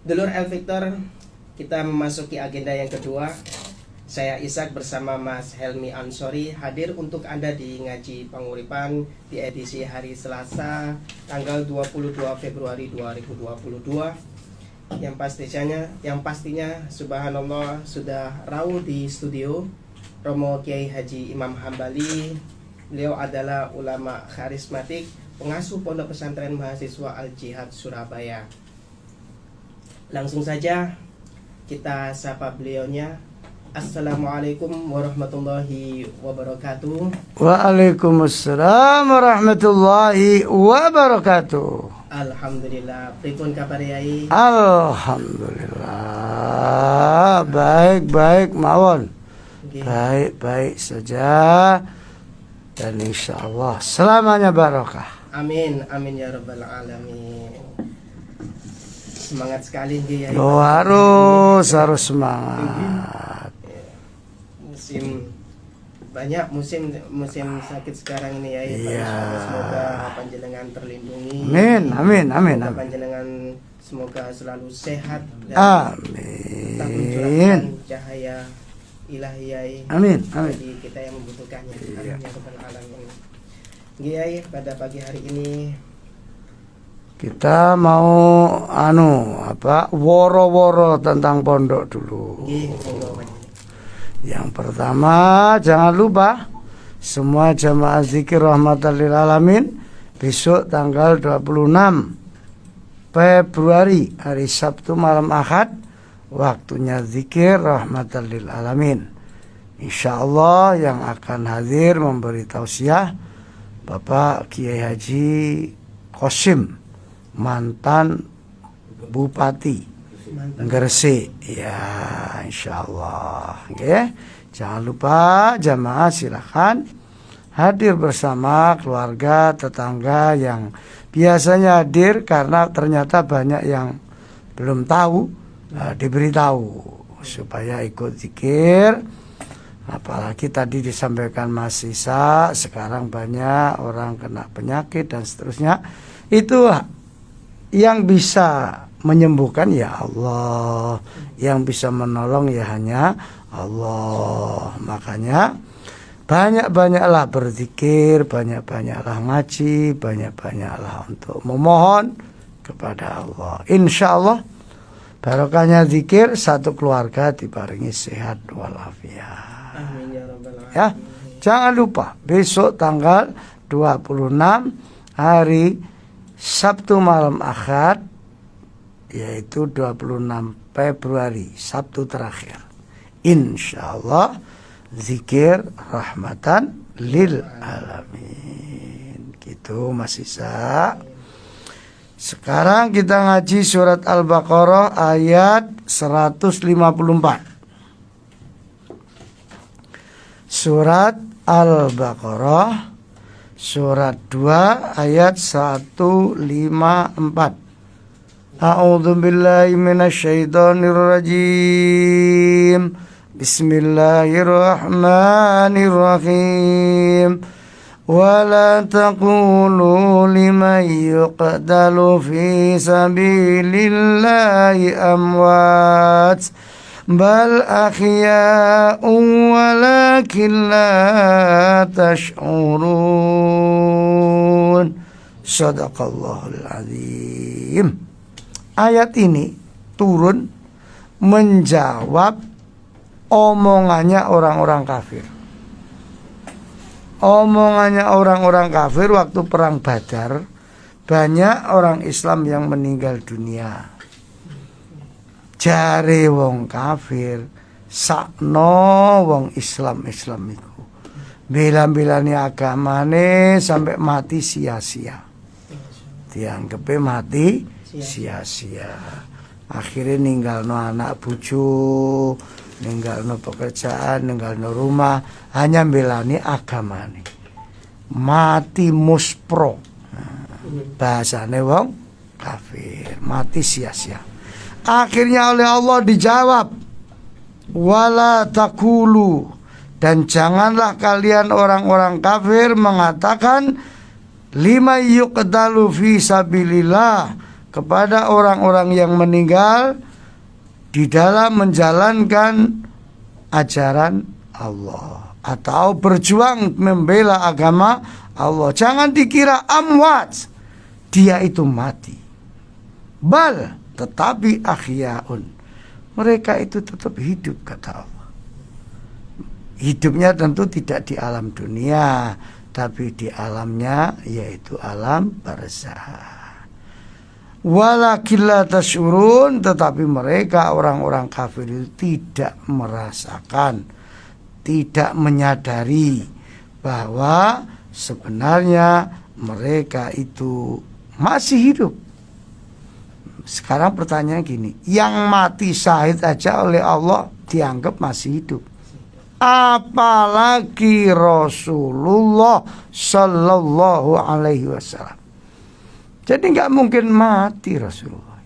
Dulur El Victor, kita memasuki agenda yang kedua. Saya Ishak bersama Mas Helmi Ansori hadir untuk Anda di Ngaji Panguripan di edisi hari Selasa tanggal 22 Februari 2022. Yang pastinya subhanallah sudah rawuh di studio Romo Kiai Haji Imam Hambali. Beliau adalah ulama karismatik, pengasuh Pondok Pesantren Mahasiswa Al-Jihad Surabaya. Langsung saja kita sapa beliaunya. Assalamualaikum warahmatullahi wabarakatuh. Waalaikumsalam warahmatullahi wabarakatuh. Alhamdulillah. Pripun kabar Yai? Alhamdulillah. Baik mawon. Okay. Baik saja. Dan insyaallah selamanya barokah. Amin ya rabbal alamin. Semangat sekali Yai. Oh, harus semangat. Musim sakit sekarang ini ya. Iya. Semoga panjenengan terlindungi. Amin. Panjenengan semoga selalu sehat dan Amin. tak mencurahkan cahaya ilahi. Amin. Bagi kita yang membutuhkannya. Amin ya rabbal alamin. Yai, pada pagi hari ini kita mau woro-woro tentang pondok dulu. Yang pertama, jangan lupa semua jamaah zikir rahmatan lil alamin besok tanggal 26 Februari hari Sabtu malam Ahad, waktunya zikir rahmatan lil alamin. Insyaallah yang akan hadir memberi tausiah Bapak Kiai Haji Qasim, mantan Bupati Gresik, ya insyaallah. Okay. Jangan lupa jamaah silakan hadir bersama keluarga, tetangga yang biasanya hadir, karena ternyata banyak yang belum tahu, diberitahu supaya ikut zikir. Apalagi tadi disampaikan Mas Isa, sekarang banyak orang kena penyakit dan seterusnya. Itu yang bisa menyembuhkan ya Allah, yang bisa menolong ya hanya Allah. Makanya banyak-banyaklah berzikir, banyak-banyaklah ngaji, banyak-banyaklah untuk memohon kepada Allah. Insya Allah barokahnya zikir, satu keluarga dibarengi sehat walafiat. Amin ya rabbal alamin. Ya, jangan lupa besok tanggal 26 hari Sabtu malam Ahad, yaitu 26 Februari, Sabtu terakhir. Insyaallah zikir rahmatan lil alamin. Gitu Mas Isa. Sekarang kita ngaji surat Al-Baqarah ayat 154. Surat Al-Baqarah surat 2 ayat 154. A'udzu billahi minasyaitonir rajim. Bismillahirrahmanirrahim. Wa la taqulu liman yuqtalu fi sabilillahi amwat bal ahya'un walakin la tash'urun. Shadaqallahul azim. Ayat ini turun menjawab omongannya orang-orang kafir. Omongannya orang-orang kafir waktu perang Badar, banyak orang Islam yang meninggal dunia. Jare wong kafir, sakno wong Islam iku bela-belani agamane sampai mati sia-sia. Dianggapnya mati sia-sia. Akhirnya ninggalno anak bojo, ninggalno pekerjaan, ninggalno rumah, hanya belani agamane. Mati muspro. Bahasane wong kafir, mati sia-sia. Akhirnya oleh Allah dijawab, wala takulu, dan janganlah kalian orang-orang kafir mengatakan lima yuqtalu fi sabilillah, kepada orang-orang yang meninggal di dalam menjalankan ajaran Allah atau berjuang membela agama Allah. Jangan dikira amwat, dia itu mati. Bal, tetapi ahyaun, mereka itu tetap hidup, kata Allah. Hidupnya tentu tidak di alam dunia, tapi di alamnya yaitu alam barzakh. Walakin la tashurun, tetapi mereka orang-orang kafir itu tidak merasakan, tidak menyadari bahwa sebenarnya mereka itu masih hidup. Sekarang pertanyaan gini, yang mati syahid aja oleh Allah dianggap masih hidup, apalagi Rasulullah Sallallahu Alaihi Wasallam. Jadi nggak mungkin mati Rasulullah,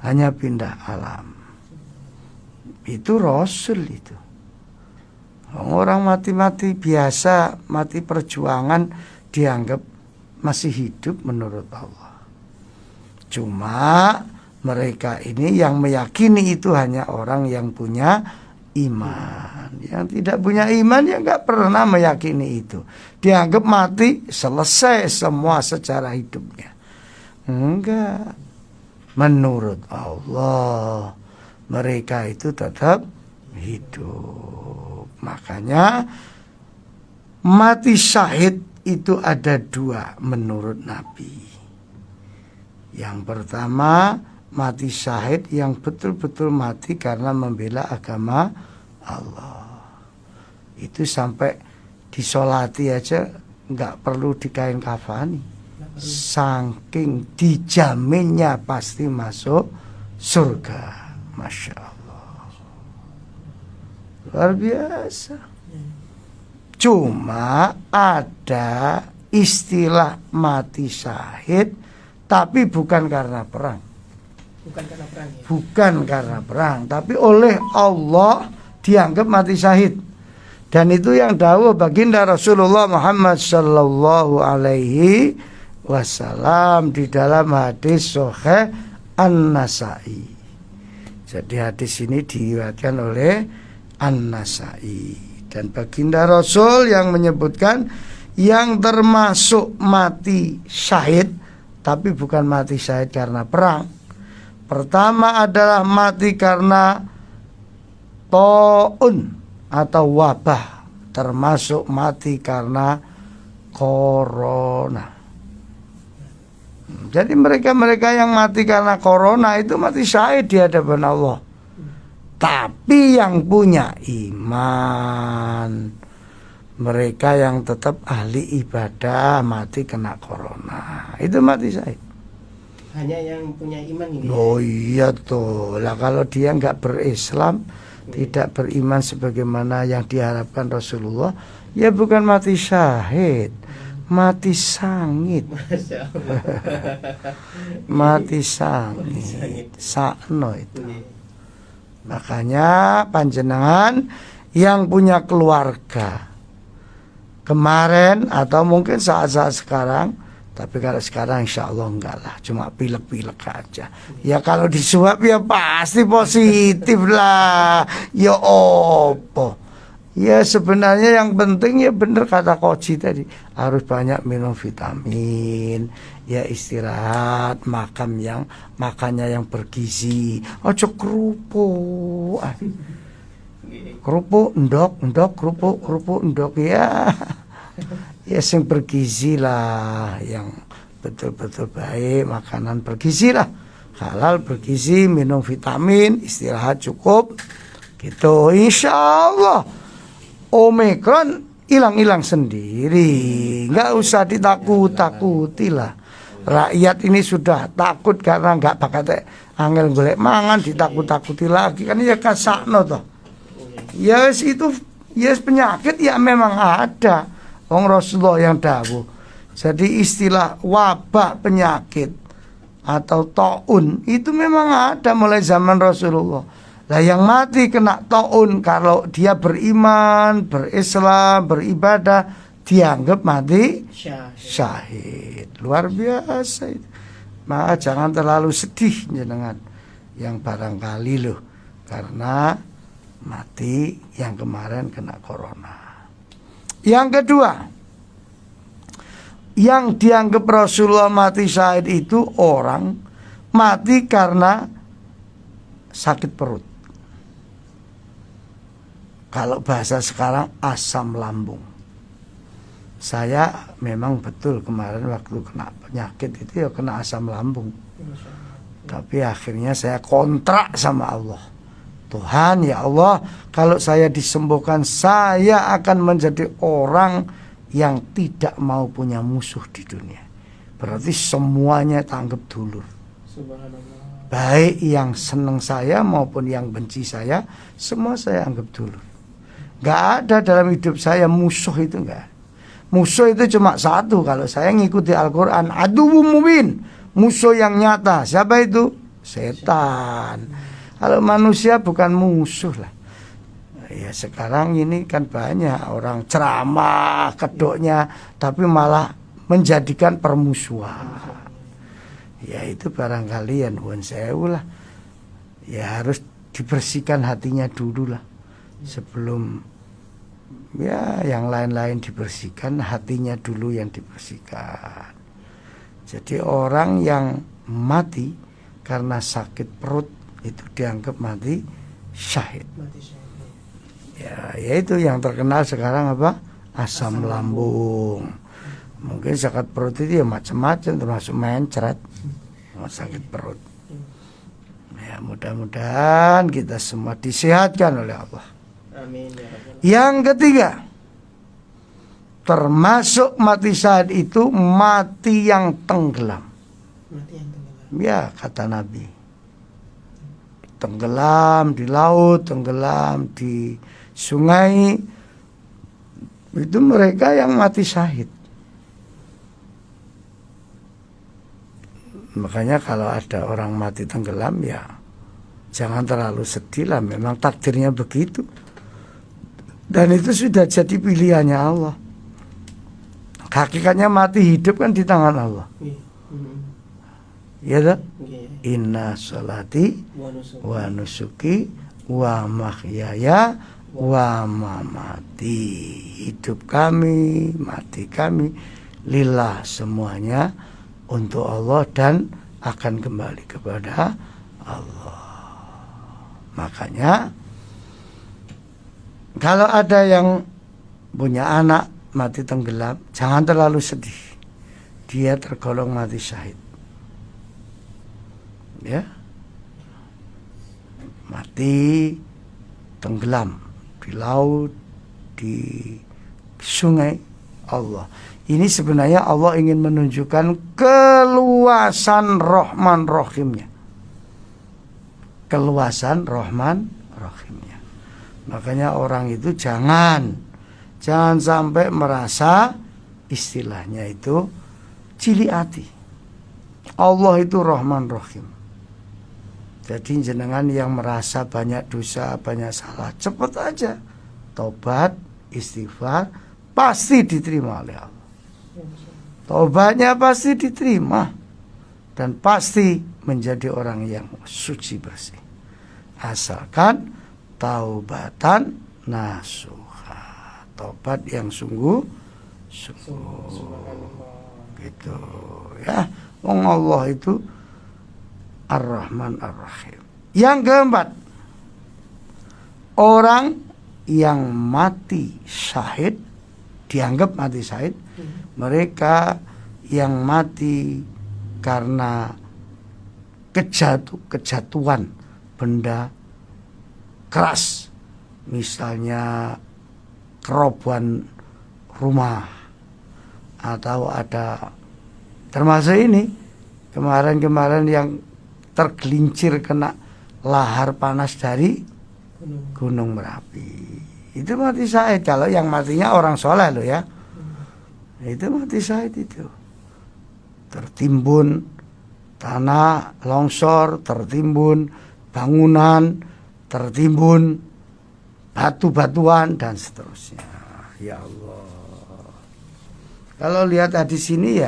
hanya pindah alam. Itu Rasul itu. Orang mati-mati biasa, mati perjuangan dianggap masih hidup menurut Allah. Cuma mereka ini yang meyakini itu hanya orang yang punya iman. Yang tidak punya iman ya nggak pernah meyakini itu. Dianggap mati, selesai semua secara hidupnya. Enggak. Menurut Allah mereka itu tetap hidup. Makanya mati syahid itu ada dua menurut Nabi. Yang pertama, mati syahid yang betul-betul mati karena membela agama Allah. Itu sampai disolati aja nggak perlu dikain kafani, saking dijaminnya pasti masuk surga. Masya Allah, luar biasa. Cuma ada istilah mati syahid, tapi bukan karena perang. Bukan karena perang ya? Bukan karena perang, tapi oleh Allah dianggap mati syahid. Dan itu yang dawuh baginda Rasulullah Muhammad sallallahu alaihi wasallam di dalam hadis Sahih An-Nasa'i. Jadi hadis ini diriwayatkan oleh An-Nasa'i, dan baginda Rasul yang menyebutkan yang termasuk mati syahid tapi bukan mati syahid karena perang. Pertama adalah mati karena taun atau wabah, termasuk mati karena corona. Jadi mereka-mereka yang mati karena corona itu mati syahid di hadapan Allah. Tapi yang punya iman, mereka yang tetap ahli ibadah mati kena corona, itu mati syahid. Hanya yang punya iman ini. Oh iya tuh. Lah kalau dia nggak berislam, tidak beriman sebagaimana yang diharapkan Rasulullah, ya bukan mati syahid, mati sangit. Mati sangit, sakno itu. Makanya panjenengan yang punya keluarga kemarin atau mungkin saat-saat sekarang, tapi kalau sekarang insya Allah enggak lah, cuma pilek-pilek aja. Ya kalau disuap ya pasti positif lah. Ya opo. Ya sebenarnya yang penting ya bener kata Koji tadi, harus banyak minum vitamin, ya istirahat, makannya yang bergizi. Ojo kerupuk. Kerupuk ndok, kerupuk ndok ya. Ya sing bergizi lah, yang betul-betul baik, makanan bergizi lah, halal bergizi, minum vitamin, istirahat cukup, gitu. Insya Allah Omikron hilang-hilang sendiri, nggak usah ditakut-takuti lah. Rakyat ini sudah takut karena nggak bakal angel golek mangan, ditakut-takuti lagi kan ya kasakno toh. Yes itu yes penyakit ya memang ada. Wong Rasulullah yang dawuh. Jadi istilah wabah penyakit atau taun itu memang ada mulai zaman Rasulullah. Lah yang mati kena taun kalau dia beriman, berislam, beribadah, dianggap mati syahid. Luar biasa itu. Maka jangan terlalu sedih jenengan yang barangkali loh, karena mati yang kemarin kena corona. Yang kedua, yang dianggap Rasulullah mati syahid itu orang mati karena sakit perut. Kalau bahasa sekarang asam lambung. Saya memang betul kemarin waktu kena penyakit itu ya kena asam lambung. Tapi akhirnya saya kontrak sama Allah. Tuhan ya Allah, kalau saya disembuhkan, saya akan menjadi orang yang tidak mau punya musuh di dunia. Berarti semuanya tanggap dulur. Baik yang senang saya maupun yang benci saya, semua saya anggap dulur. Gak ada dalam hidup saya musuh, itu gak ada. Musuh itu cuma satu, kalau saya ngikuti Al-Quran, aduwwum mubin, musuh yang nyata. Siapa itu? Setan. Kalau manusia bukan musuh lah. Ya sekarang ini kan banyak orang ceramah kedoknya, tapi malah menjadikan permusuhan. Ya itu barangkali ya nuwun sewu lah. Ya harus dibersihkan hatinya dulu lah, sebelum ya yang lain-lain dibersihkan, hatinya dulu yang dibersihkan. Jadi orang yang mati karena sakit perut itu dianggap mati syahid. Ya, yaitu yang terkenal sekarang apa? Asam lambung. Mungkin sakit perut itu ya macam-macam, termasuk mencret, sakit perut. Ya mudah-mudahan kita semua disehatkan oleh Allah. Amin ya Rabbal. Yang ketiga, termasuk mati syahid itu mati yang tenggelam. Mati yang tenggelam. Ya kata Nabi, tenggelam di laut, tenggelam di sungai, itu mereka yang mati syahid. Makanya kalau ada orang mati tenggelam ya jangan terlalu sedih lah, memang takdirnya begitu. Dan itu sudah jadi pilihannya Allah. Hakikatnya mati hidup kan di tangan Allah. Ya tak? Inna sholati wa nusuki wa mahyaya wa mamati. Hidup kami, mati kami lillah, semuanya untuk Allah dan akan kembali kepada Allah. Makanya kalau ada yang punya anak mati tenggelam, jangan terlalu sedih. Dia tergolong mati syahid. Ya. Mati tenggelam di laut, di sungai Allah. Ini sebenarnya Allah ingin menunjukkan keluasan Rahman Rahimnya. Keluasan Rahman Rahimnya. Makanya orang itu jangan sampai merasa istilahnya itu cilik hati. Allah itu Rahman Rahim. Jadi jenengan yang merasa banyak dosa, banyak salah, cepat aja tobat, istighfar, pasti diterima oleh Allah. Tobatnya pasti diterima dan pasti menjadi orang yang suci bersih. Asalkan taubatan nasuha, tobat yang sungguh gitu ya. Wong Allah itu Ar-Rahman Ar-Rahim. Yang keempat, orang yang mati syahid dianggap mati syahid, mereka yang mati karena kejatuhan benda keras, misalnya kerobohan rumah, atau ada termasuk ini kemarin yang tergelincir kena lahar panas dari Gunung Merapi. Itu mati syahid. Kalau yang matinya orang soleh loh ya, itu mati syahid itu. Tertimbun tanah longsor, tertimbun bangunan, tertimbun batu-batuan dan seterusnya. Ya Allah. Kalau lihat hadis ini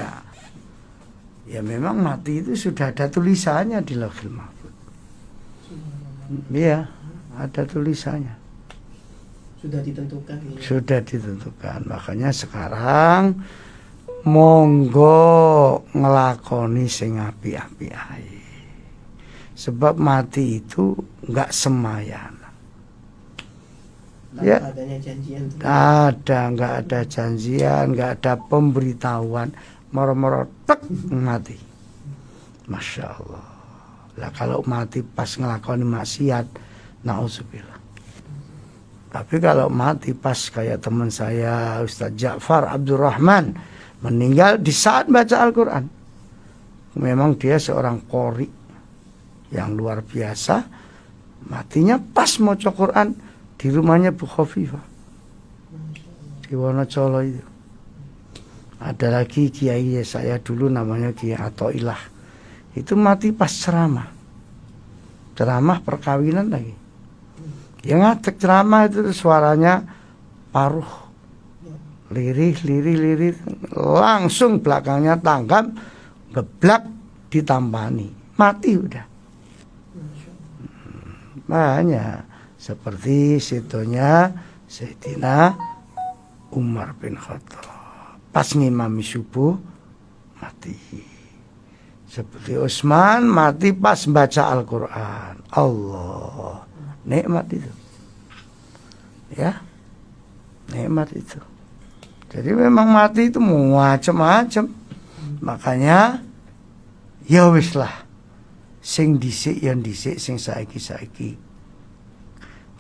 Ya memang mati itu sudah ada tulisannya di Lauhul Mahfuz. Iya, ada tulisannya. Sudah ditentukan. Ya. Sudah ditentukan. Makanya sekarang monggo ngelakoni sing api-api ae. Sebab mati itu enggak sembahyang. Ya, Adanya janjian. enggak ada janjian, enggak ada pemberitahuan, moro-moro tek mati. Masya Allah. Lah kalau mati pas ngelakoni maksiat, nauzubillah. Tapi kalau mati pas kayak teman saya Ustaz Ja'far Abdurrahman meninggal di saat baca Al-Quran. Memang dia seorang qori yang luar biasa. Matinya pas mau Quran di rumahnya Bu Khofifah di Wonocolo itu. Ada lagi kiai saya dulu namanya Kiai Atoilah. Itu mati pas ceramah perkawinan lagi. Yang ngadeg ceramah itu suaranya paruh, lirih, langsung belakangnya tanggap, geblak ditampani, mati udah. Makanya seperti situnya Sayyidina Umar bin Khattab pas ngimami subuh mati. Seperti Utsman mati pas baca Al-Quran. Allah, nikmat itu. Ya, nikmat itu. Jadi memang mati itu macam-macam. Makanya ya wis lah, sing dhisik ya dhisik, sing saiki.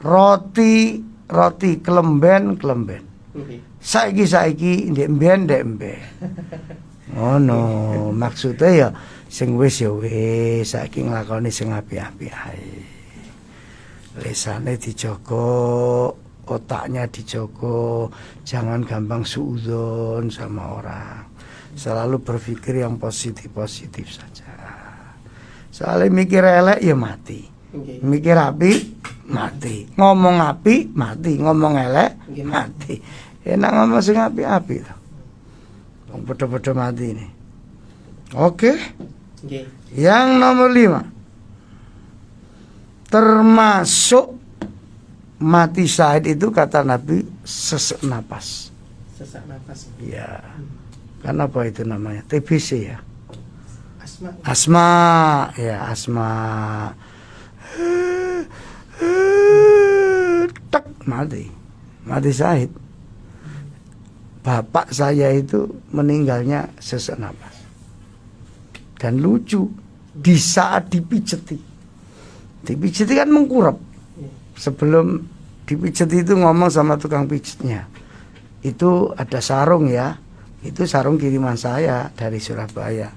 Roti kelemben. Saiki ndek mben. Oh no, maksudnya ya sing wis ya wis, saiki nglakoni sing apik-apik ae. Lesane dijogo, otaknya dijogo, jangan gampang suudzon sama orang. Selalu berpikir yang positif saja. Soalnya mikir elek ya mati. Mikir api mati. Ngomong api mati, ngomong elek mati. Enak ngomong sing api-api to. Wong padha-padha mati ini. Oke. Yang nomor 5. Termasuk mati syahid itu kata Nabi sesak napas. Sesak napas. Ya. Karena apa itu namanya? TBC ya. Asma. Asma. Tek mati syahid. Bapak saya itu meninggalnya sesak napas. Dan lucu, di saat dipijeti kan mengkurap. Sebelum dipijeti itu ngomong sama tukang pijetnya, itu ada sarung ya, itu sarung kiriman saya dari Surabaya,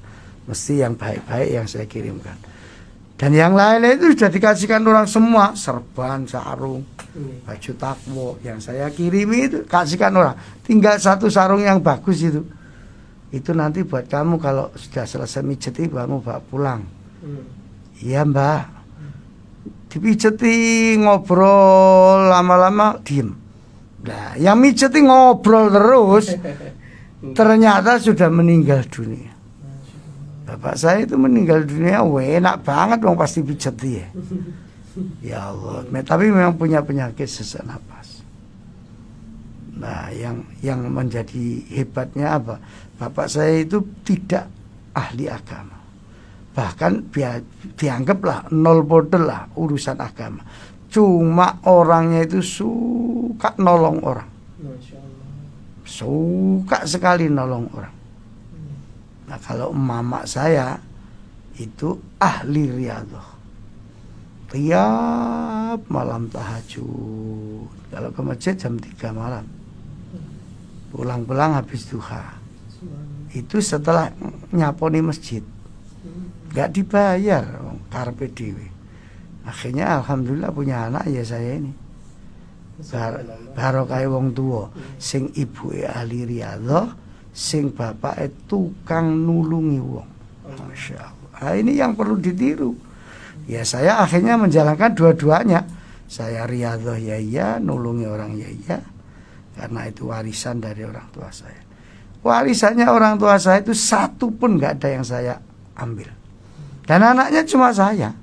mesti yang baik-baik yang saya kirimkan. Dan yang lainnya itu sudah dikasihkan orang semua, serban, sarung, baju takwo yang saya kirimi itu kasihkan orang. Tinggal satu sarung yang bagus itu nanti buat kamu kalau sudah selesai mijeti kamu bawa pulang. Iya mbak. Dipijeti ngobrol lama-lama diem. Nah, yang mijeti ngobrol terus ternyata sudah meninggal dunia. Bapak saya itu meninggal dunia, enak banget dong pasti pijeti ya. Ya Allah, tapi memang punya penyakit sesak napas. Nah, yang menjadi hebatnya apa? Bapak saya itu tidak ahli agama. Bahkan dianggaplah nol bodel lah urusan agama. Cuma orangnya itu suka nolong orang. Suka sekali nolong orang. Nah, kalau mama saya itu ahli riyadhah. Tiap malam tahajud. Kalau ke masjid jam 3 malam. Pulang-pulang habis duha. Itu setelah nyaponi masjid. Gak dibayar, karepe dhewe. Akhirnya alhamdulillah punya anak ya saya ini. Barokah wong tua, sing ibuke ahli riyadhah, sing bapake tukang nulungi wong. Masya Allah. Nah, ini yang perlu ditiru. Ya saya akhirnya menjalankan dua-duanya. Saya riyadhah ya iya, nulungi orang ya iya. Karena itu warisan dari orang tua saya. warisannya orang tua saya itu satu pun nggak ada yang saya ambil. Dan anaknya cuma saya.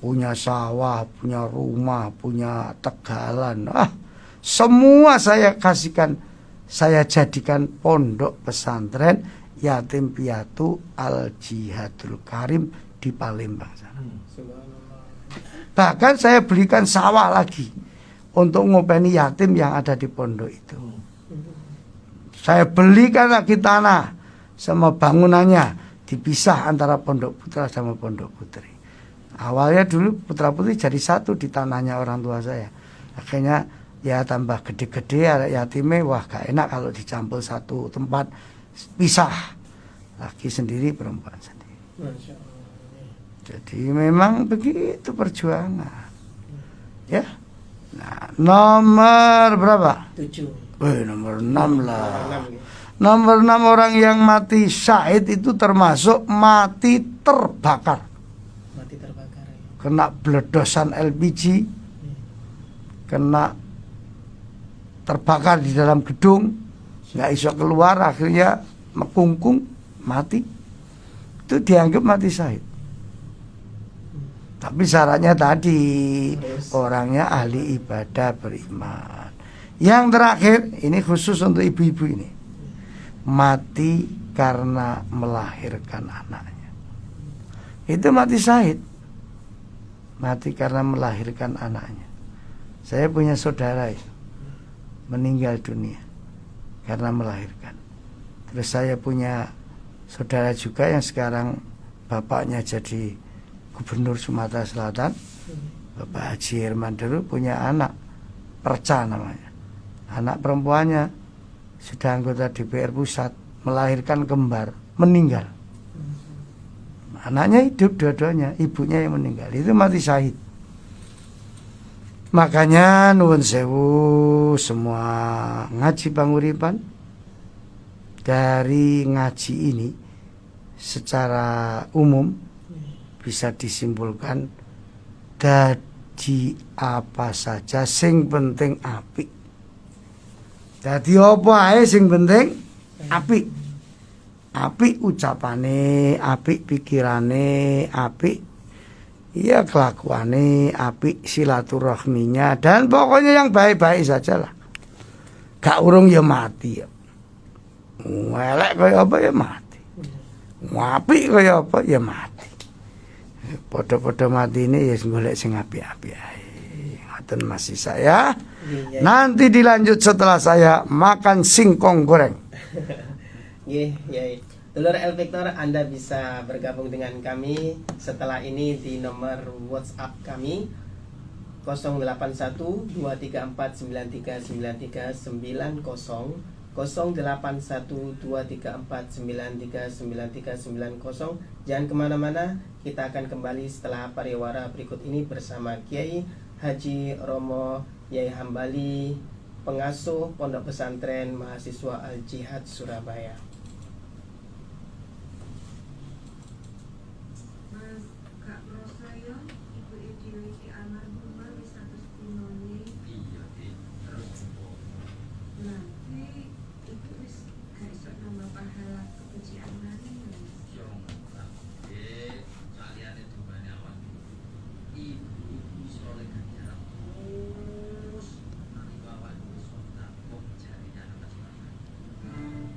Punya sawah, punya rumah, punya tegalan. Semua saya kasihkan, saya jadikan pondok pesantren yatim piatu Al Jihadul Karim di Palembang sana. Bahkan saya belikan sawah lagi untuk ngopeni yatim yang ada di pondok itu. Saya belikan lagi tanah sama bangunannya, dipisah antara pondok putra sama pondok putri. Awalnya dulu putra putri jadi satu di tanahnya orang tua saya. Akhirnya ya tambah gede-gede yatimnya, wah gak enak kalau dicampur satu tempat, pisah. Laki sendiri, perempuan sendiri. Masya Allah. Jadi memang begitu perjuangan. Ya. Nah, nomor berapa? 7. Nomor 6 lah. 6 ya. Nomor 6 orang yang mati syahid itu termasuk mati terbakar. Mati terbakar ya. Kena beledosan LPG, kena terbakar di dalam gedung, nggak bisa keluar, akhirnya mekungkung, mati. Itu dianggap mati syahid. Tapi syaratnya tadi orangnya ahli ibadah, beriman. Yang terakhir, ini khusus untuk ibu-ibu ini, mati karena melahirkan anaknya. Itu mati syahid. Mati karena melahirkan anaknya. Saya punya saudara itu meninggal dunia karena melahirkan. Terus saya punya saudara juga yang sekarang bapaknya jadi Gubernur Sumatera Selatan, Bapak Haji Herman dulu punya anak, Perca namanya. Anak perempuannya sudah anggota DPR pusat, melahirkan kembar, meninggal. Anaknya hidup dua-duanya, ibunya yang meninggal. Itu mati syahid. Makanya nuwun sewu semua ngaji panguripan, dari ngaji ini secara umum bisa disimpulkan dadi apa saja sing penting apik. Dadi apa ae sing penting apik. Apik ucapane, apik pikirane, apik ya kelakuane, apik silaturahminya, dan pokoknya yang baik-baik sajalah. Gak urung ya mati ya. Elek kaya apa ya mati. Apik kaya apa ya mati. Podo-podo mati ini ya golek sing apik-apik ae. Ngoten masih saya. Nanti dilanjut setelah saya makan singkong goreng. Iya. Dulur El Victor, Anda bisa bergabung dengan kami setelah ini di nomor WhatsApp kami 0812349393990, 0812349393990. Jangan kemana-mana, kita akan kembali setelah pariwara berikut ini bersama Kiai Haji Romo Yai Hambali, pengasuh Pondok Pesantren Mahasiswa Al Jihad Surabaya.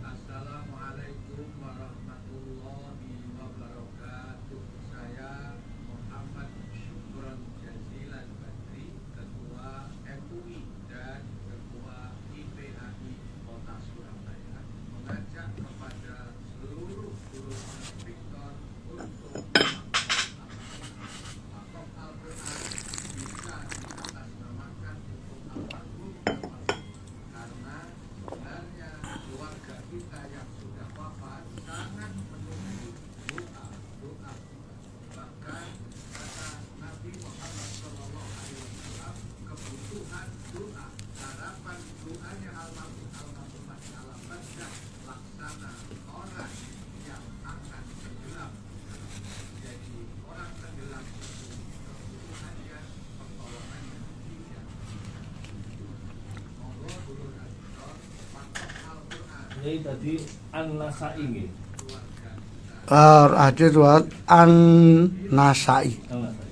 Assalamualaikum tadi An-Nasai nggih. Hadis riwayat An-Nasai. An-Nasai.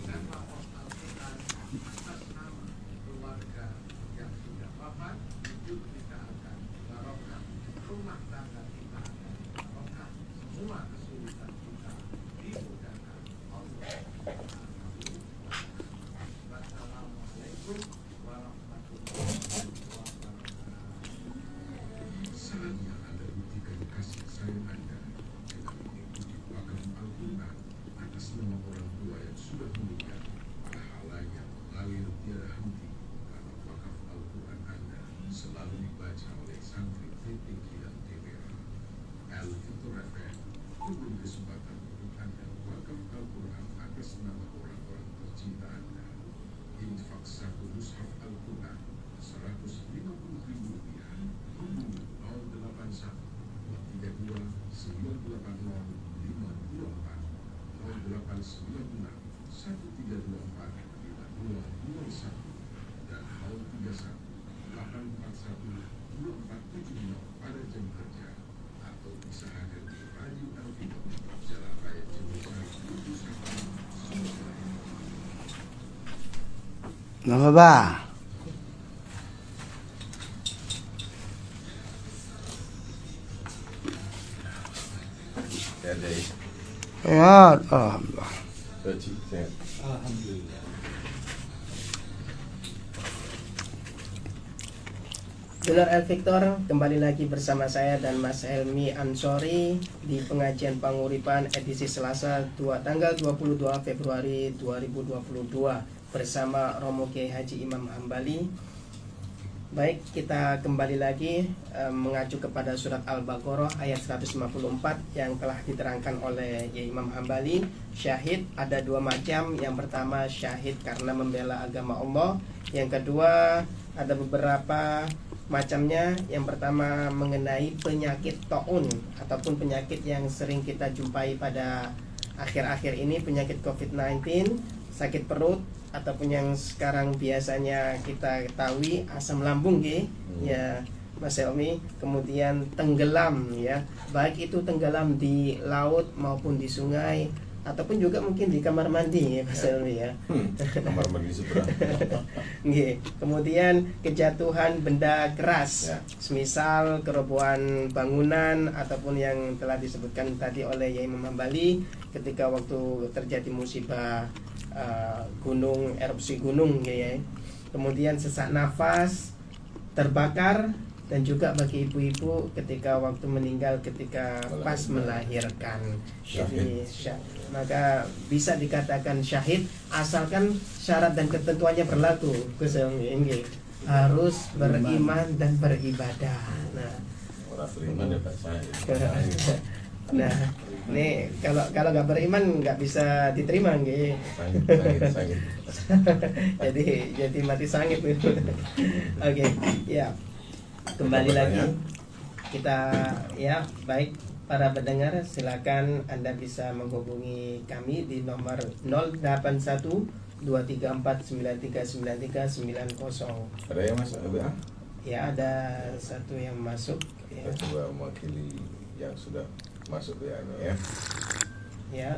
Nama ba? Jadi, Ya, alhamdulillah. sehat. Alhamdulillah. Benar El Victor, kembali lagi bersama saya dan Mas Helmi Ansori di pengajian Panguripan edisi Selasa tanggal 22 Februari 2022 bersama Romo Kiai Haji Imam Hambali. Baik, kita kembali lagi mengacu kepada surat Al-Baqarah ayat 154 yang telah diterangkan oleh Kiai Imam Hambali. Syahid ada dua macam. Yang pertama syahid karena membela agama Allah. Yang kedua ada beberapa macamnya. Yang pertama mengenai penyakit taun ataupun penyakit yang sering kita jumpai pada akhir-akhir ini, penyakit COVID-19, sakit perut, ataupun yang sekarang biasanya kita ketahui asam lambung ya Mas Helmi, kemudian tenggelam ya, baik itu tenggelam di laut maupun di sungai ataupun juga mungkin di kamar mandi ya Mas Helmi ya. Kamar mandi seberang. Nggih. Kemudian kejatuhan benda keras, Ya. semisal kerobohan bangunan ataupun yang telah disebutkan tadi oleh Yai Imam Hambali ketika waktu terjadi musibah gunung, erupsi gunung ya. Kemudian sesak nafas, terbakar, dan juga bagi ibu-ibu ketika waktu meninggal ketika pas melahirkan. Jadi maka bisa dikatakan syahid asalkan syarat dan ketentuannya berlaku. Harus beriman dan beribadah. Nah, Orang beriman ya Pak saya. nah, ini kalau nggak beriman nggak bisa diterima nggih. Sangit. jadi mati sangit. Oke, ya. Kembali lagi kita ya, baik para pendengar, silakan Anda bisa menghubungi kami di nomor 081 234 939390. Ada yang masuk WA? Ya, ada satu yang masuk ya. Kita coba mewakili yang sudah masuk WA-nya ya. Ya.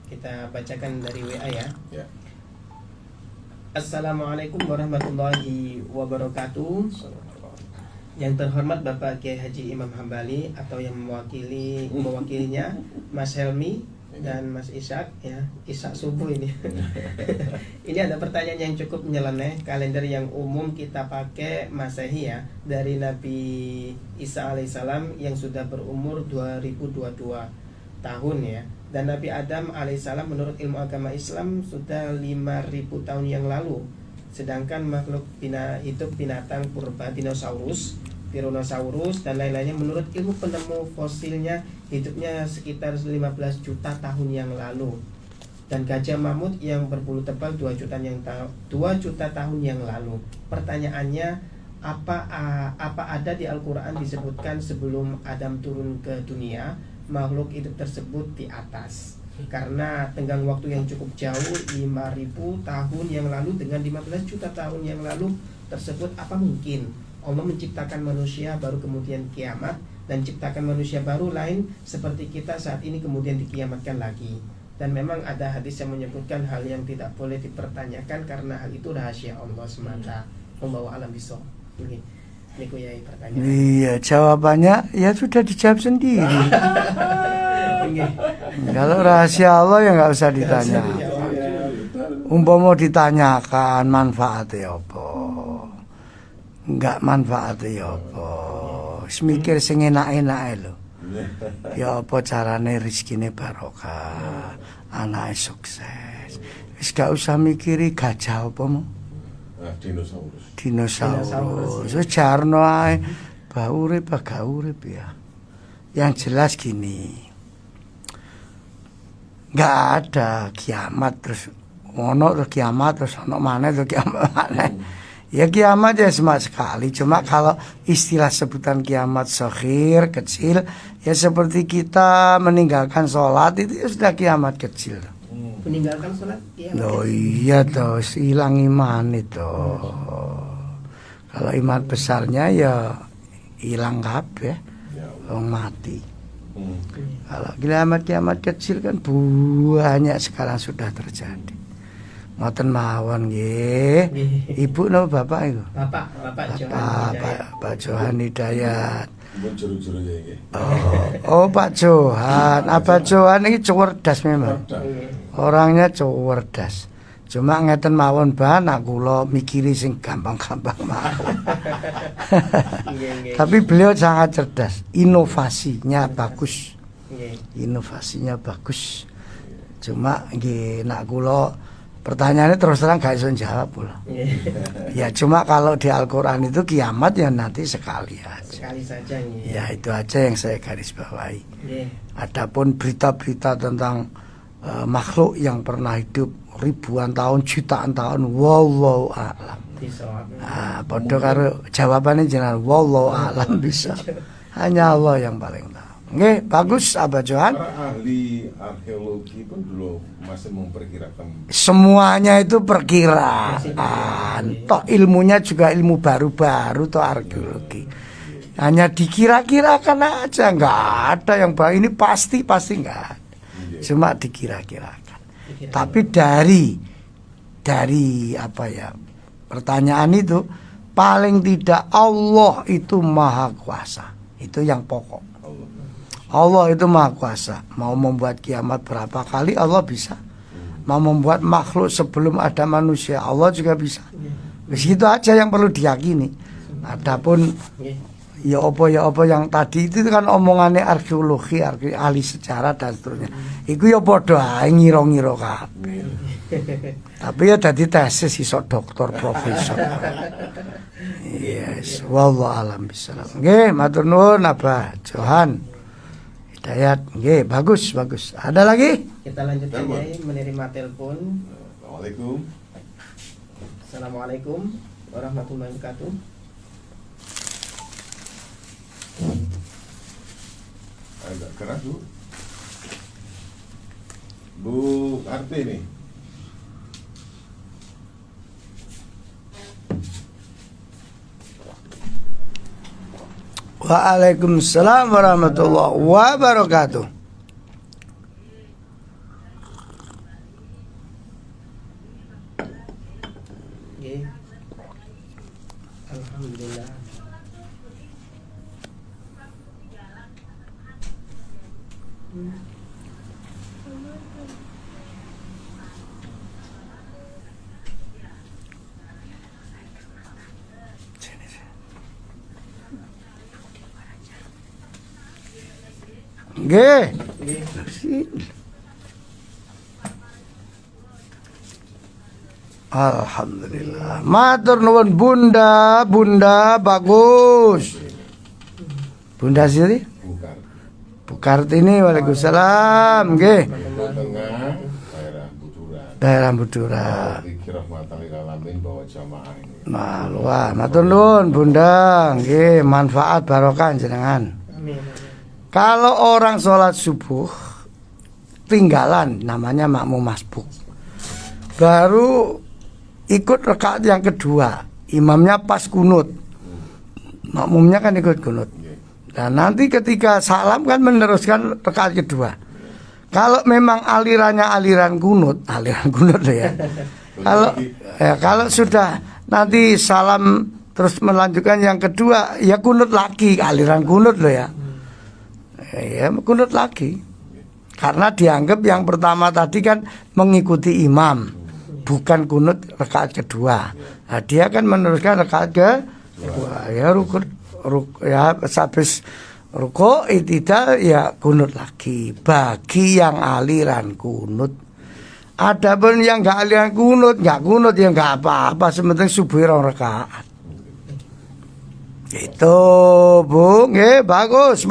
Kita bacakan dari WA ya. Ya. Assalamualaikum warahmatullahi wabarakatuh. Yang terhormat Bapak Kiai Haji Imam Hambali atau yang mewakilinya Mas Helmi dan Mas Ishak ya, Ishak subuh ini. Ini ada pertanyaan yang cukup nyeleneh. Kalender yang umum kita pakai Masehi ya, dari Nabi Isa alaihissalam yang sudah berumur 2022 tahun ya. Dan Nabi Adam alaihissalam menurut ilmu agama Islam sudah 5.000 tahun yang lalu. Sedangkan makhluk hidup binatang purba dinosaurus, Tyrannosaurus dan lain-lainnya menurut ilmu penemu fosilnya hidupnya sekitar 15 juta tahun yang lalu. Dan gajah mamut yang berbulu tebal 2 juta tahun yang lalu. Pertanyaannya, apa ada di Al-Qur'an disebutkan sebelum Adam turun ke dunia makhluk hidup tersebut di atas? Karena tenggang waktu yang cukup jauh 5.000 tahun yang lalu dengan 15 juta tahun yang lalu tersebut, apa mungkin Allah menciptakan manusia baru kemudian kiamat, dan ciptakan manusia baru lain seperti kita saat ini kemudian dikiamatkan lagi. Dan memang ada hadis yang menyebutkan hal yang tidak boleh dipertanyakan karena hal itu rahasia Allah semata. Wallahu a'lam bishawab. Ini kuyai pertanyaan. Iya, jawabannya ya sudah dijawab sendiri. Nggih. Kalau rahasia Allah ya nggak usah ditanya. Umpama ditanyakan manfaatnya apa? Enggak manfaatnya apa? Semikir sing enak-enake lho. Ya apa carane rezekine barokah, anake sukses. Wis gak usah mikiri gajah apa mau. Nah, dinosaurus. Dinosaurus. Wis jarno ae. Ba urip gak urip ya. Yang jelas gini. Enggak ada kiamat terus ono terus kiamat terus ono maneh terus kiamat maneh. Ya kiamat ya sama sekali. Cuma kalau istilah sebutan kiamat saghir, kecil, ya seperti kita meninggalkan sholat itu ya sudah kiamat kecil. Meninggalkan sholat kiamat. Oh iya toh, hilang iman itu. Kalau iman besarnya ya hilang kabeh, wong mati. Kalau kiamat kecil kan banyak sekarang sudah terjadi. Ngoten mawon nggih. Ibu napa bapak iku? Bapak Johan Hidayat. Pak Johan Hidayat. Pun juru-juru ya iki. Oh, Pak Johan. Abah Johan ini cerdas memang. Orangnya cerdas. Cuma ngeten mawon nak kula mikiri sing gampang-gampang mawon. Tapi beliau sangat cerdas. Inovasinya bagus. Inovasinya bagus. Cuma nggih nak kula pertanyaannya terus terang gak bisa jawab pula. Ya cuma kalau di Al-Quran itu kiamat ya nanti sekali aja. Sekali saja nih. Ya itu aja yang saya garis bawahi. Adapun berita-berita tentang makhluk yang pernah hidup ribuan tahun, jutaan tahun, wallahu a'lam. Padha karo jawabannya jenengan wallahu a'lam bisa. Hanya Allah yang paling tahu. Nggih, bagus Abah Johan. Para ahli arkeologi pun dulu masih memperkirakan. Semuanya itu perkiraan. Toh ilmunya juga ilmu baru-baru toh arkeologi. Hanya dikira-kirakan aja, nggak ada yang baru. Ini pasti nggak ada. Cuma dikira-kirakan. Tapi dari apa ya? Pertanyaan itu paling tidak Allah itu maha kuasa. Itu yang pokok. Allah itu maha kuasa. Mau membuat kiamat berapa kali Allah bisa. Mau membuat makhluk sebelum ada manusia Allah juga bisa. Begitu aja yang perlu diyakini. Adapun ya apa yang tadi itu kan omongannya arkeologi, ahli sejarah dan seterusnya. Iku ya padha ae ngira-ngira kabeh. Tapi ya dadi tesis iso doktor profesor. Yes, wallahu alam bisawab. Nggih, matur nuwun Abah Johan Hidayat. Nggih, bagus. Ada lagi? Kita lanjutkan ya, menerima telepon. Assalamualaikum. Assalamualaikum warahmatullahi wabarakatuh. Agak keras Bu Kartini. Waalaikumsalam warahmatullahi wabarakatuh. Nggih. Alhamdulillah. Nggih. Alhamdulillah. Matur nuwun Bunda bagus. Bunda sini? Bu Kartini, waalaikumsalam. Nggih. Tengah Daerah Buduran. Bahwa jamaah ini. Wah, matur nuwun Bunda. Nggih, manfaat barokah jenengan. Amin. Kalau orang sholat subuh tinggalan, namanya makmum masbuk, baru ikut rakaat yang kedua, imamnya pas kunut, makmumnya kan ikut kunut. Nggih. Nah nanti ketika salam kan meneruskan rakaat kedua. Kalau memang alirannya aliran kunut loh ya. Kalau sudah nanti salam terus melanjutkan yang kedua, ya kunut lagi, aliran kunut loh ya. Ya kunut lagi. Karena dianggap yang pertama tadi kan mengikuti imam, bukan kunut rakaat kedua. Nah, dia kan meneruskan rakaat kedua. Ya ya habis ruku itidal ya kunut lagi bagi yang aliran kunut. Adapun yang enggak aliran kunut ya enggak apa-apa, sementing subuh 2 rakaat. Itu Bu, nggih, bagus.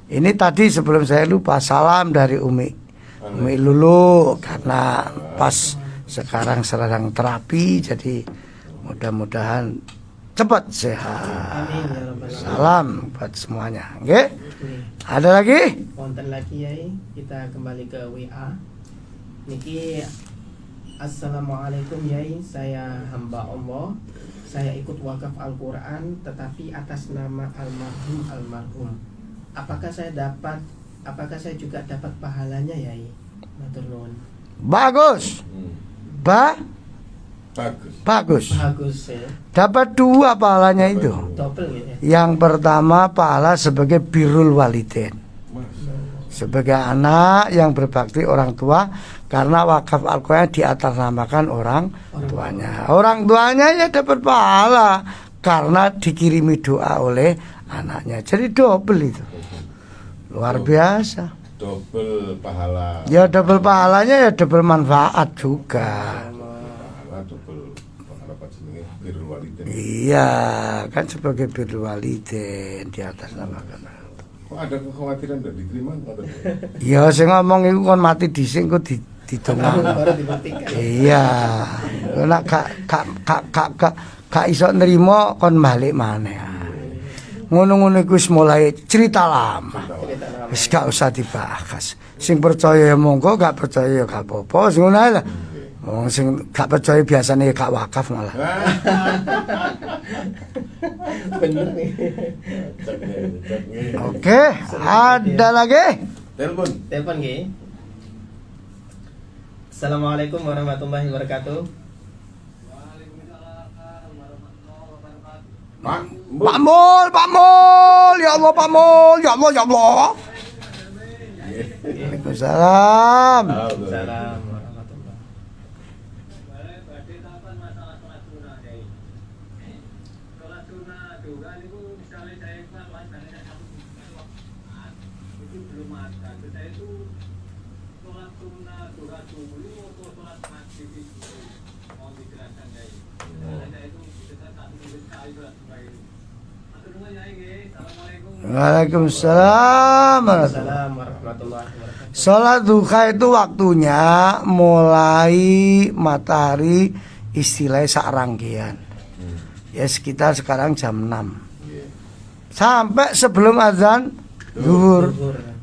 Ini tadi sebelum saya lupa salam dari Umi Lulu karena pas sekarang sedang terapi, jadi mudah-mudahan cepat sehat. Amin ya rabbal alamin. Salam buat semuanya. Nggih. Ada lagi? Wonten lagi Yai, kita kembali ke WA. Niki, Assalamualaikum Yai, saya hamba Allah. Saya ikut wakaf Al-Quran tetapi atas nama almarhum. Apakah saya juga dapat pahalanya Yai? Matur nuwun. Bagus. Bagus. Bagus ya. Dapat 2 pahalanya itu. Double gitu ya. Yang pertama pahala sebagai birrul walidain. Sebagai anak yang berbakti orang tua, karena wakaf Al-Quran diatasnamakan orang tuanya. Orang tuanya ya dapat pahala karena dikirimi doa oleh anaknya. Jadi double itu. Luar biasa. Double pahala. Ya double pahalanya ya double manfaat juga. Pahala double pahala apa jenenge birrul walidain. Iya, kan sebagai birrul walidain diatasnamakan. Kok ada kekhawatiran dan diterima ngoten? Ya sing ngomong iku kon mati dhisik kok didongakno. Baru dibuktikan. Iya. Nek gak iso nrimo kon balik maneh. Ngono-ngono iku wis mulai cerita lama. Wis gak usah dibahas. Sing percaya ya monggo, gak percaya ya gak apa-apa. Sing ngono ae lah. Wong sing gak percaya biasanya ya gak wakaf malah. Bener nih. Oke, ada lagi? Telepon. Telepon nggih. Assalamualaikum warahmatullahi wabarakatuh. Pak Pak Mul, ya Allah Pak Mul, ya Allah. Waalaikumsalam. Salam warahmatullahi. Waalaikumsalam. Assalamualaikum warahmatullahi wabarakatuh. Sholat duha itu waktunya mulai matahari istilahnya saranggian. Ya sekitar sekarang jam 6 sampai sebelum azan zuhur.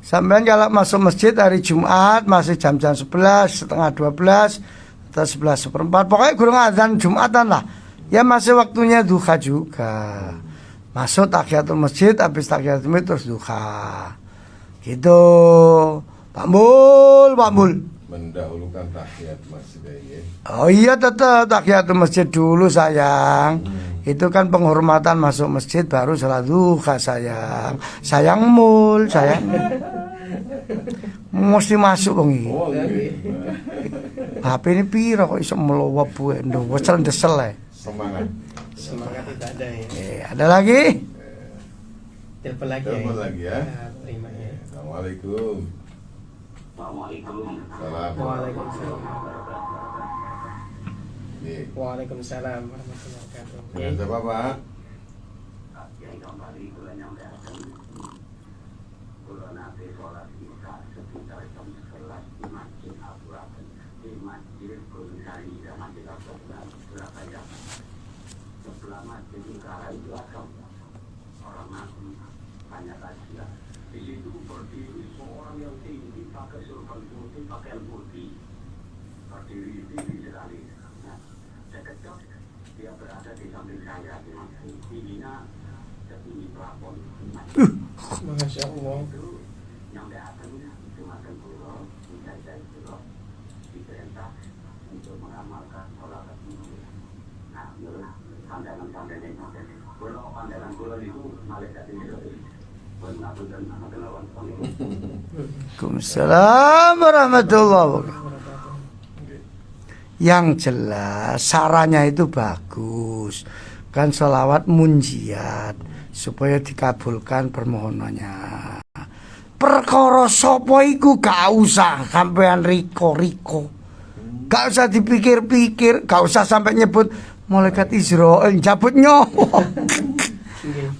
Sampai kalau masuk masjid hari Jumat masih jam-jam 11, setengah 12 atau 11:15. Pokoknya kurang azan Jumatan lah. Ya masih waktunya duha juga. Masuk tahiyatul masjid, habis tahiyatul masjid terus duha. Gitu. Pak Mul. Mendahulukan tahiyat masjid ya. Oh iya tetap tahiyatul masjid dulu sayang. Itu kan penghormatan masuk masjid baru salat duha sayang. Sayang Mul, sayang. Mesti masuk wong iki. Oh nggih. HP ini piro kok iso melowap buwe ndo wesel desel ae. Semangat. Semangat tidak ada ya. Ada lagi? Telepon lagi. Telepon lagi ya. Terima ya. Assalamualaikum. Salam. Waalaikumsalam. Nih. Waalaikumsalam warahmatullahi wabarakatuh. Dengan siapa Pak? Masya Allah. Waalaikumsalam warahmatullahi wabarakatuh. Yang jelas sarannya itu bagus. Kan sholawat munjiat supaya dikabulkan permohonannya. Perkara sapa iku gak usah sampean riko-riko. Gak usah dipikir-pikir, gak usah sampai nyebut malaikat Israil njabut nyawa.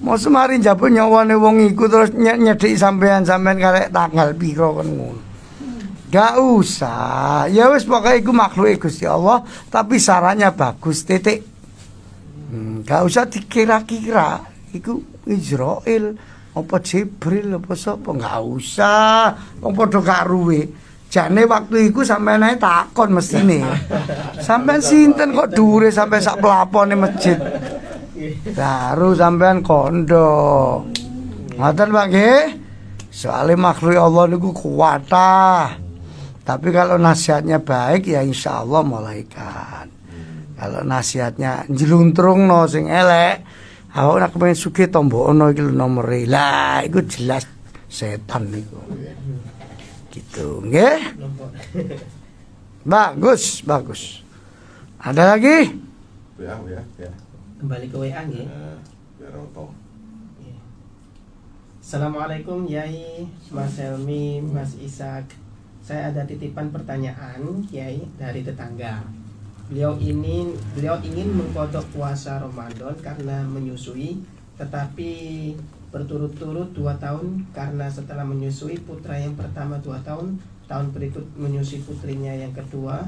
Mau semari njabut nyawane wong iku terus nyedhik sampean karek tanggal pira kan ngono. Gak usah. Ya wis pokoke iku makhluk Gusti Allah, tapi sarannya bagus titik. Gak usah dikira-kira iku Israil apa Jibril apa sapa, gak usah. Wong padha gak ruwe. Jane waktu iku sampean ae takon mestine. Sampean sinten kok dhuwure sampai sak plafone masjid. Baru sampean kondo. Ngoten Pak nggih. Soale makhluk Allah niku kuwatah. Tapi kalau nasihatnya baik ya insya Allah malaikat. Kalau nasihatnya njluntrungno sing elek, awak nek pengen sugih tombono iki lho nomere. Lah iku jelas setan niku. Gitu nggih. Bagus, bagus. Ada lagi? Ya. Kembali ke WA nggih. Biar auto. Assalamualaikum Yai, Mas Helmi, Mas Ishak. Saya ada titipan pertanyaan Yai dari tetangga. Beliau ingin mengkodok puasa Ramadan karena menyusui, tetapi berturut-turut 2 tahun karena setelah menyusui putra yang pertama 2 tahun, tahun berikut menyusui putrinya yang kedua.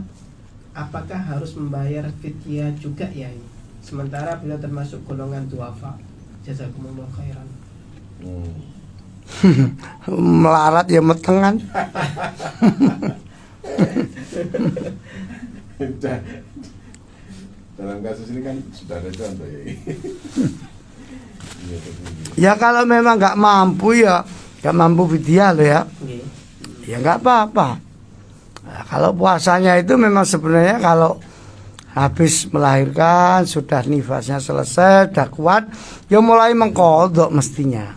Apakah harus membayar fidyah juga Yai? Sementara beliau termasuk golongan duafa. Jazakumullah khairan. Melarat ya metengan. Dalam kasus ini kan sudah ada contoh ya. Ya kalau memang nggak mampu ya nggak mampu fidyah loh ya. Nggih. Ya nggak apa-apa. Nah, kalau puasanya itu memang sebenarnya kalau habis melahirkan sudah nifasnya selesai, sudah kuat, ya mulai mengkodok mestinya.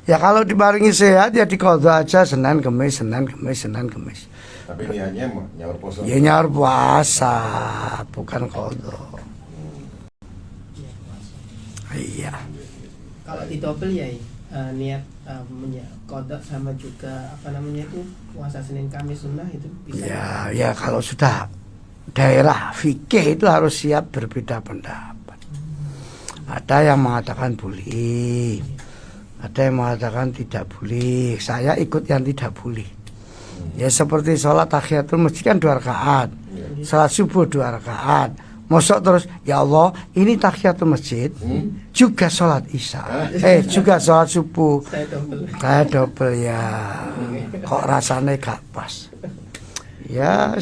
Ya kalau dibarengi sehat ya dikodok aja Senin Kemis. Tapi niatnya nyaur puasa. Ya nyaur puasa, bukan kodok. Iya. Kalau didobel Yai, niat kodok sama juga apa namanya itu puasa Senin Kamis sunnah itu bisa. Ya kalau sudah daerah fikih itu harus siap berbeda pendapat. Ada yang mengatakan boleh, ada yang mengatakan tidak boleh. Saya ikut yang tidak boleh. Ya seperti sholat tahiyatul masjid kan 2 rakaat, sholat subuh 2 rakaat. Mosok terus ya Allah ini tahiyatul masjid juga sholat isya, juga sholat subuh. Saya double ya. Kok rasanya gak pas? Ya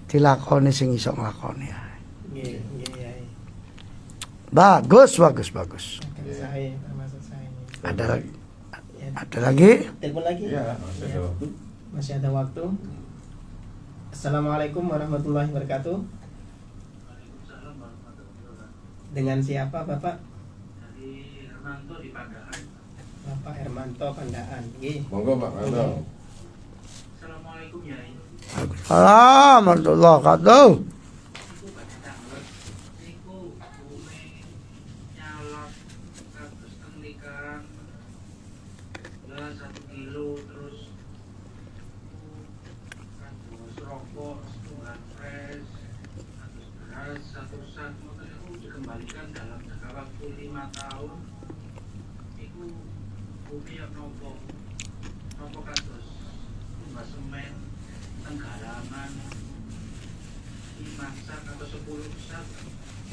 dilakoni sing iso nglakoni. Nggih, Yai. Bagus. Saya termasuk saya. Ada lagi? Telepon lagi? Ya, masih ada waktu. Masih ada waktu. Assalamualaikum warahmatullahi wabarakatuh. Dengan siapa Bapak? Dari Hermanto di Pandaan. Bapak Hermanto Pandaan. Nggih. Monggo Pak Manto. Assalamualaikum Yai. Waalaikumsalam warahmatullahi wabarakatuh. Niku badhe tanglet. Niku bumi nyalak kados tenglikan. Ya 1 kilo terus kados rokok setengah fresh. Kados beras 1 sak ngoten niku dikembalikan dalam jangka waktu 5 tahun. Niku bumi yang nopo kados tumbas semen tenggalangan dimasak atau 10 sak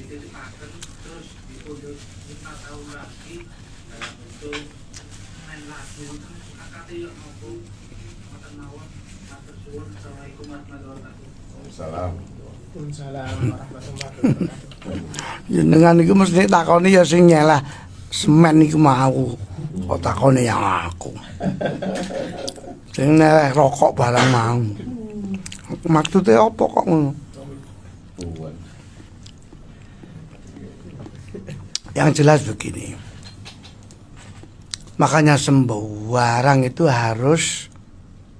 dititipaken terus dipundur 5 tahun lagi dalam bentuk semen lagi akate yo nopo mboten mawon matur suwun. Assalamualaikum warahmatullahi wabarakatuh. Waalaikumsalam. Waalaikumsalam warahmatullahi wabarakatuh. Jenengan iku mesti takoni ya sing nyelah semen iku mau. Kok takoni yang aku. Sing neleh rokok barang mau. Maksudnya apa kok ngono? Puan. Yang jelas begini. Makanya sembarang itu harus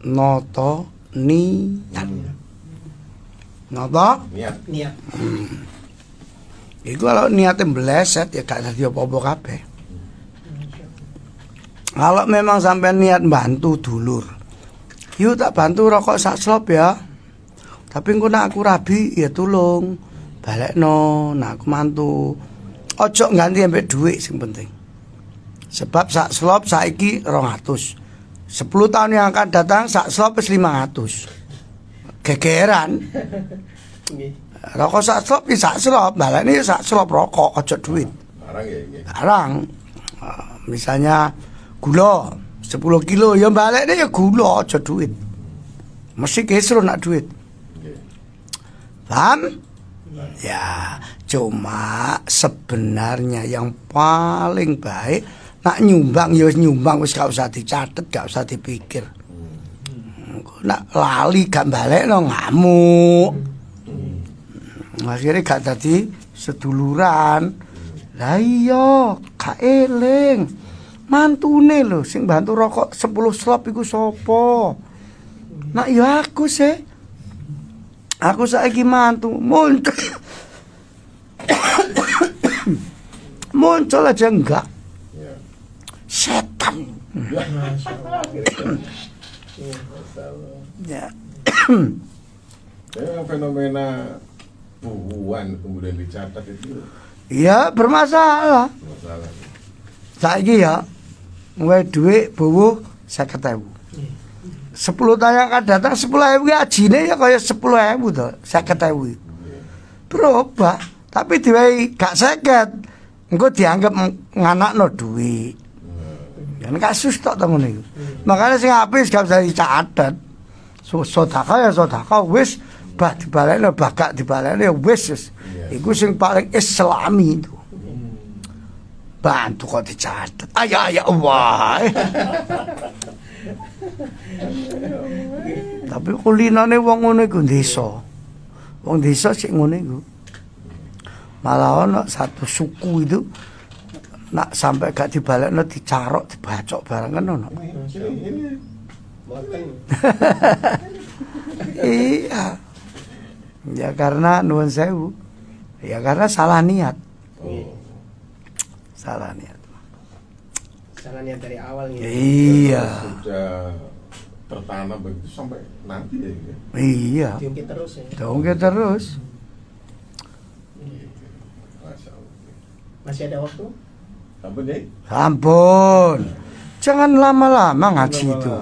noto niat. Noto? Niat. Iku kalau niatnya meleset ya gak dadi apa-apa kabeh. Kalau memang sampai niat bantu dulur, yuk tak bantu rokok sak slop ya. Tapi engko nek aku rabi ya tulung balekno, nek aku mantu. Ojo ganti ambek dhuwit sing penting. Sebab sak slop saiki 200. 10 tahun yang akan datang sak slop wis 500. Gegeran. Nggih. Rokok sak slop ya sak slop, balekne ya sak slop rokok ojo dhuwit. Barang ya ini. Barang. Misalnya gula 10 kilo ya balekne ya gula aja duit. Mesti kesro nak duit. Paham? Ya, cuma sebenarnya yang paling baik nak nyumbang ya wis nyumbang wis gak usah dicatet, gak usah dipikir. Nak lali gak balekno ngamuk. Akhirnya gak dadi seduluran. Lah iya, gak eling. Mantune lho sing bantu rokok 10 slop iku sapa? Nak ya aku sih. Aku saiki mantu muncul. Muncul aja enggak. Ya. Setan. Ya. Tapi yang fenomena puan kemudian dicatat itu Ya bermasalah. masalah. Saiki ya nggawe dhuwit bowo 50.000. 10 tahun yang akan datang 10.000 ajine ya kaya 10.000 to, 50.000. Berubah, tapi diwehi gak 50. Engko dianggap nganakno dhuwit. Kan kasus tok to ngono iku. Makane sing apik gak usah dicatet. Sedekah ya sedekah wis bah dibalekno bah gak dibalekno ya wis. Iku sing paling islami itu. Bantu kok dicatet. Ya Allah. Tapi kulinane wong ngono iku desa. Wong desa sik ngono iku. Malah ana satu suku itu nak sampai gak dibalekno dicarok, dibacok barang kan ono. Ini Boten. Iya. Ya karena nuwun sewu. Ya karena salah niat. Salah niat. Salah niat dari awal gitu. Iya. sudah tertanam begitu sampai nanti ya. Gitu. Iya. Diungkit terus ya. Dongke terus. Masya Allah. Masih ada waktu? Apa nih? Ampun. Jangan lama-lama ngaji itu.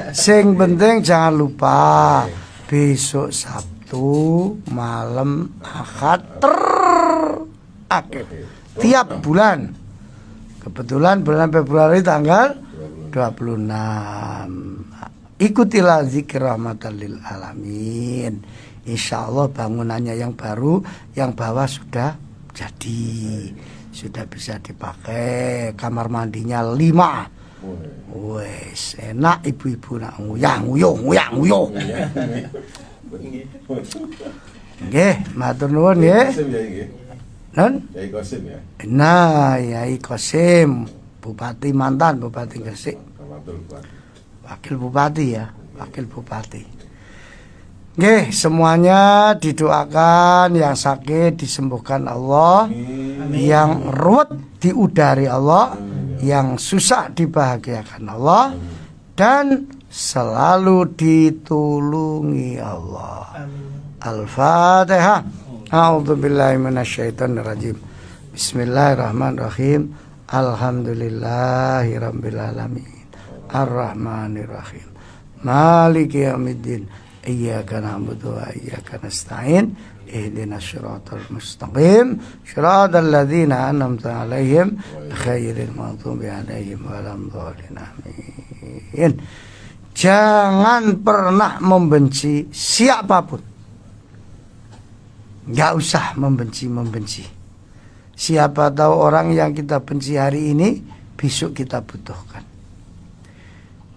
Sing penting jangan lupa besok Sabtu malam Ahad terakhir tiap bulan. Kebetulan bulan Februari tanggal 26. Ikutilah zikir rahmatan lil alamin. Insyaallah bangunannya yang baru, yang bawah sudah jadi. Sudah bisa dipakai, kamar mandinya 5. Wes, enak ibu-ibu nak nguyang-nguyuh. Nggih, matur nuwun nggih. Kosim ya ini. Nun? Yai Kosim ya. Nah, Yai Kosim, Bupati mantan Bupati Gresik. Kamatul Kuat. Wakil Bupati ya, Wakil Bupati. Nggih, semuanya didoakan, yang sakit disembuhkan Allah, yang ruwet diudari Allah, yang susah dibahagiakan Allah, dan selalu ditulungi Allah. Al-Fatihah. A'udzubillahi minasyaitonirrajim. Bismillahirrahmanirrahim. Alhamdulillahirabbil alamin. Ar-Rahmanirrahim. Maliki yaumiddin. Iyyaka na'budu wa iyyaka nasta'in. Ihdinas siratal mustaqim. Shiratal ladzina an'amta 'alaihim ghairil maghdubi 'alaihim waladhdallin. Amin. Jangan pernah membenci siapapun. nggak usah membenci. Siapa tahu orang yang kita benci hari ini besok kita butuhkan.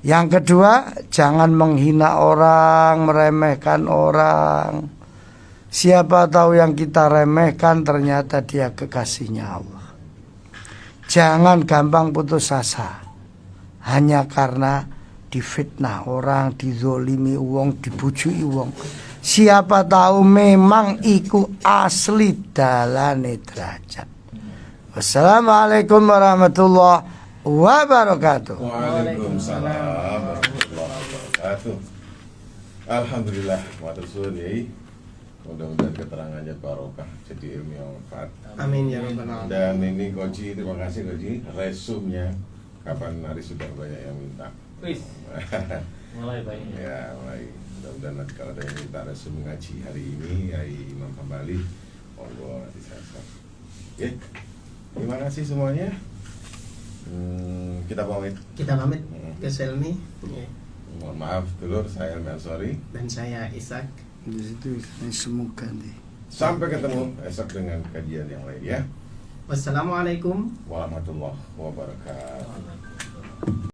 Yang kedua, jangan menghina orang, meremehkan orang. Siapa tahu yang kita remehkan ternyata dia kekasihnya Allah. Jangan gampang putus asa hanya karena difitnah orang, dizolimi wong, dibujui wong. Siapa tahu memang iku asli dalane derajat. Wassalamualaikum warahmatullahi wabarakatuh. Waalaikumsalam warahmatullahi wabarakatuh. Alhamdulillah, matur suwun Yai. Mudah-mudahan keterangannya barokah, jadi ilmu yang manfaat. Amin ya rabbal alamin. Dan ini Koji, terima kasih Koji. Resumnya kapan hari sudah banyak yang minta. Wis, mulai baik. Ya, mulai. Mudah-mudahan nanti kalau ada yang minta resum ngaji hari ini, hari Imam Hambali, monggo nanti saya share. Oke, terima kasih semuanya. Kita pamit. Kita pamit ke Selmi ya. Mohon maaf dulur, saya Helmi Ansori. Dan saya Ishak. Di situ semoga nih. Sampai ketemu esok dengan kajian yang lain ya. Wassalamualaikum Warahmatullahi wabarakatuh.